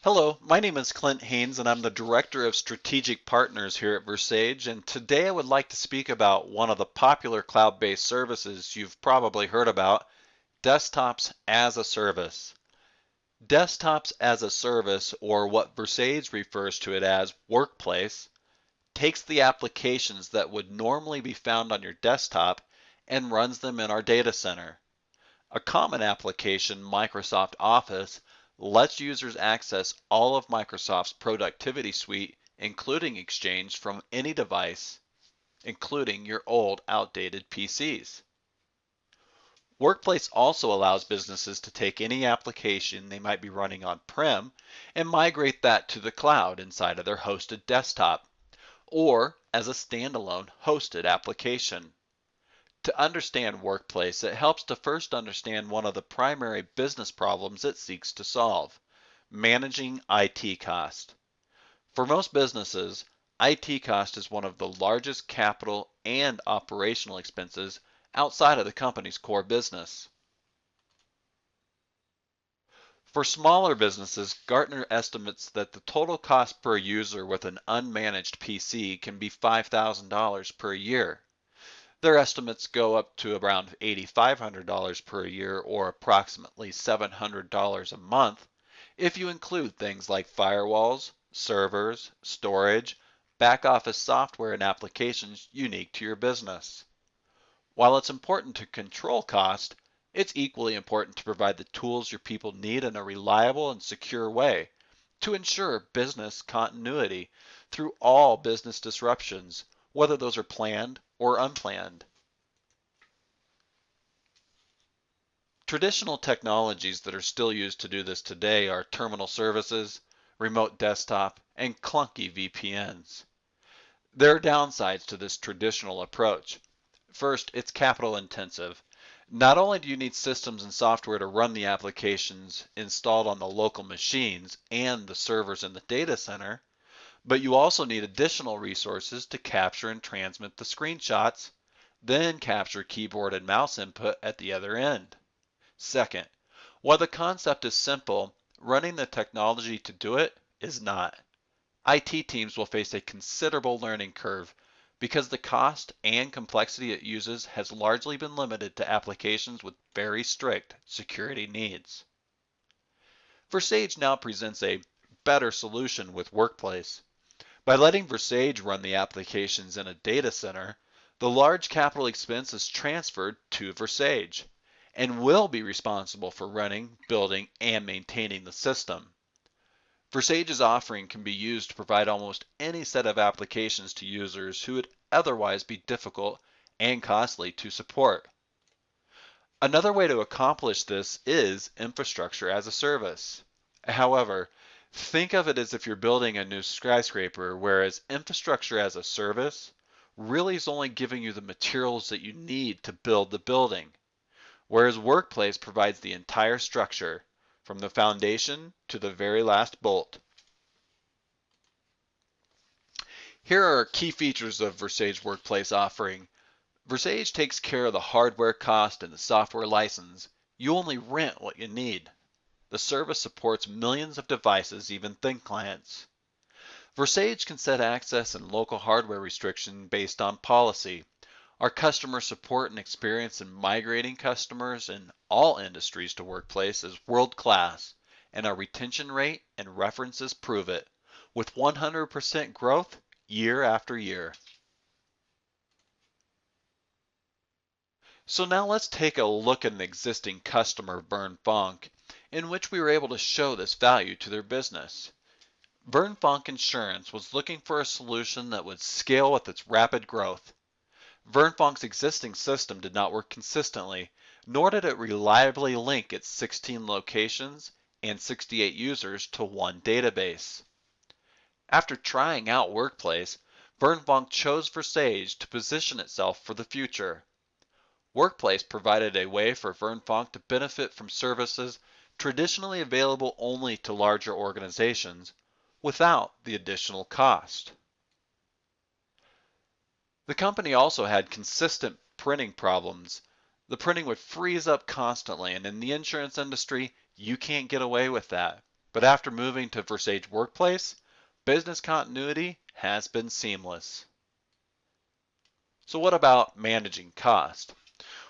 Hello, my name is Clint Haynes and I'm the Director of Strategic Partners here at Versage, and today I would like to speak about one of the popular cloud-based services you've probably heard about, Desktops as a Service. Desktops as a Service, or what Versage refers to it as WorkPlace, takes the applications that would normally be found on your desktop and runs them in our data center. A common application, Microsoft Office, lets users access all of Microsoft's productivity suite, including Exchange, from any device, including your old, outdated PCs. Workplace also allows businesses to take any application they might be running on-prem and migrate that to the cloud inside of their hosted desktop, or as a standalone hosted application. To understand Workplace, it helps to first understand one of the primary business problems it seeks to solve: managing IT cost. For most businesses, IT cost is one of the largest capital and operational expenses outside of the company's core business. For smaller businesses, Gartner estimates that the total cost per user with an unmanaged PC can be $5,000 per year. Their estimates go up to around $8,500 per year, or approximately $700 a month, if you include things like firewalls, servers, storage, back office software, and applications unique to your business. While it's important to control cost, it's equally important to provide the tools your people need in a reliable and secure way to ensure business continuity through all business disruptions, whether those are planned or unplanned. Traditional technologies that are still used to do this today are terminal services, remote desktop, and clunky VPNs. There are downsides to this traditional approach. First, it's capital intensive. Not only do you need systems and software to run the applications installed on the local machines and the servers in the data center, but you also need additional resources to capture and transmit the screenshots, then capture keyboard and mouse input at the other end. Second, while the concept is simple, running the technology to do it is not. IT teams will face a considerable learning curve because the cost and complexity it uses has largely been limited to applications with very strict security needs. Versage now presents a better solution with Workplace. By letting Versage run the applications in a data center, the large capital expense is transferred to Versage and will be responsible for running, building, and maintaining the system. Versage's offering can be used to provide almost any set of applications to users who would otherwise be difficult and costly to support. Another way to accomplish this is infrastructure as a service. However, think of it as if you're building a new skyscraper, whereas infrastructure as a service really is only giving you the materials that you need to build the building, whereas Workplace provides the entire structure, from the foundation to the very last bolt. Here are key features of Versage Workplace offering. Versage takes care of the hardware cost and the software license. You only rent what you need. The service supports millions of devices, even thin clients. Versage can set access and local hardware restriction based on policy. Our customer support and experience in migrating customers in all industries to Workplace is world-class, and our retention rate and references prove it, with 100% growth year after year. So now let's take a look at an existing customer, Vern Funk, in which we were able to show this value to their business. Vern Funk Insurance was looking for a solution that would scale with its rapid growth. Vern Funk's existing system did not work consistently, nor did it reliably link its 16 locations and 68 users to one database. After trying out Workplace, Vern Funk chose Versage to position itself for the future. Workplace provided a way for Vern Funk to benefit from services traditionally available only to larger organizations without the additional cost. The company also had consistent printing problems. The printing would freeze up constantly, and in the insurance industry, you can't get away with that. But after moving to Versage Workplace, business continuity has been seamless. So what about managing cost?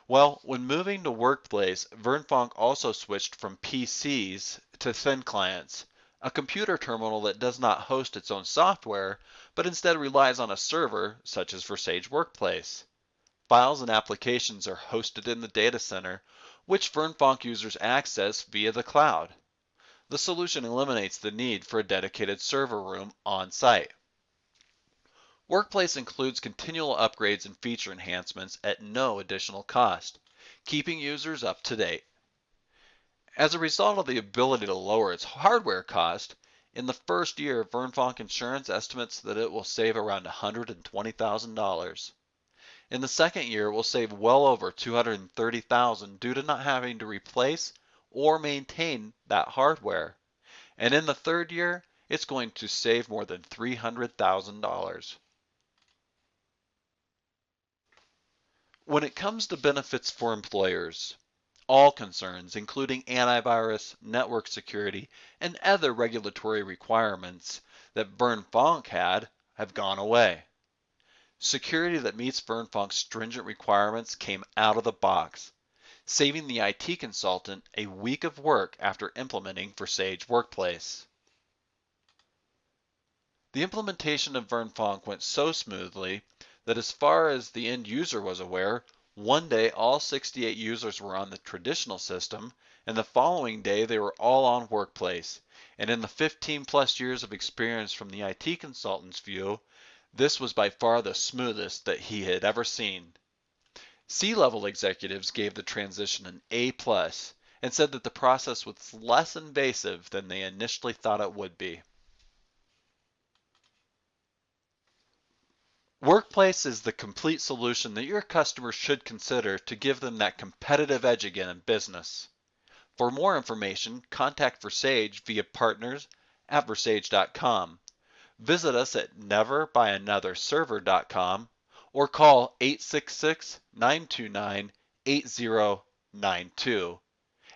Well, when moving to Workplace, Vernfonk also switched from PCs to Thin Clients, a computer terminal that does not host its own software, but instead relies on a server such as Versage Workplace. Files and applications are hosted in the data center, which Vernfonk users access via the cloud. The solution eliminates the need for a dedicated server room on site. Workplace includes continual upgrades and feature enhancements at no additional cost, keeping users up to date. As a result of the ability to lower its hardware cost, in the first year, Vernfonk Insurance estimates that it will save around $120,000. In the second year, it will save well over $230,000 due to not having to replace or maintain that hardware. And in the third year, it's going to save more than $300,000. When it comes to benefits for employers, all concerns, including antivirus, network security, and other regulatory requirements that Vernfonk had, have gone away. Security that meets Vernfonk's stringent requirements came out of the box, saving the IT consultant a week of work after implementing Versage Workplace. The implementation of Vernfonk went so smoothly that as far as the end user was aware, one day all 68 users were on the traditional system, and the following day they were all on Workplace. And in the 15 plus years of experience from the IT consultant's view, this was by far the smoothest that he had ever seen. C-level executives gave the transition an A+, and said that the process was less invasive than they initially thought it would be. Workplace is the complete solution that your customers should consider to give them that competitive edge again in business. For more information, contact Versage via partners@versage.com. Visit us at neverbuyanothersserver.com or call 866-929-8092.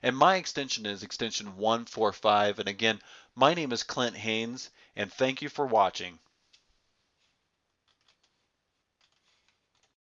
And my extension is extension 145. And again, my name is Clint Haynes, and thank you for watching.